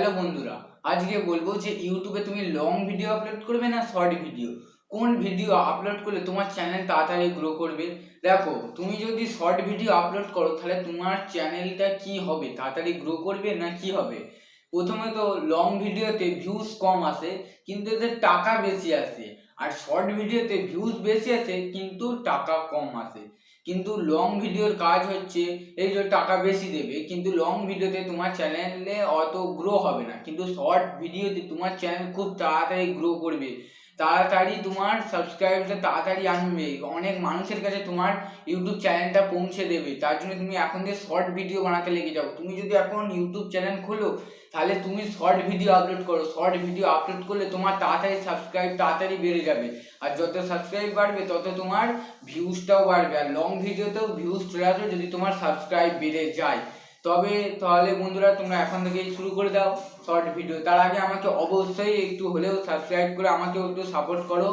Hello বন্ধুরা, আজকে বলবো যে ইউটিউবে তুমি লং ভিডিও আপলোড করবে না শর্ট ভিডিও, কোন ভিডিও আপলোড করলে তোমার চ্যানেল তাড়াতাড়ি গ্রো করবে। দেখো, তুমি যদি শর্ট ভিডিও আপলোড করো তাহলে তোমার চ্যানেলটা কি হবে, তাড়াতাড়ি গ্রো করবে না কি হবে। প্রথমে তো লং ভিডিওতে ভিউজ কম আসে কিন্তু এতে টাকা বেশি আসে, আর শর্ট ভিডিওতে ভিউজ বেশি আসে কিন্তু টাকা কম আসে। কিন্তু লং ভিডিওর কাজ হচ্ছে এই যে টাকা বেশি দেবে, কিন্তু লং ভিডিওতে তোমার চ্যানেলে অত গ্রো হবে না, কিন্তু শর্ট ভিডিওতে তোমার চ্যানেল খুব তাড়াতাড়ি গ্রো করবে, তাড়াতাড়ি তোমার সাবস্ক্রাইবটা তাড়াতাড়ি আনবে, অনেক মানুষের কাছে তোমার ইউটিউব চ্যানেলটা পৌঁছে দেবে। তার জন্য তুমি এখন থেকে শর্ট ভিডিও বানাতে লেগে যাও। তুমি যদি এখন ইউটিউব চ্যানেল খোলো তাহলে তুমি শর্ট ভিডিও আপলোড করো। শর্ট ভিডিও আপলোড করলে তোমার তাড়াতাড়ি সাবস্ক্রাইব তাড়াতাড়ি বেড়ে যাবে, আর যত সাবস্ক্রাইব বাড়বে তত তোমার ভিউজটাও বাড়বে, আর লং ভিডিওতেও ভিউজ চলে আসবে যদি তোমার সাবস্ক্রাইব বেড়ে যায়। তাহলে বন্ধুরা, তোমরা এখন থেকেই শুরু করে দাও শর্ট ভিডিও। তার আগে আমাকে অবশ্যই একটু হলেও সাবস্ক্রাইব করে আমাকেও একটু সাপোর্ট করো।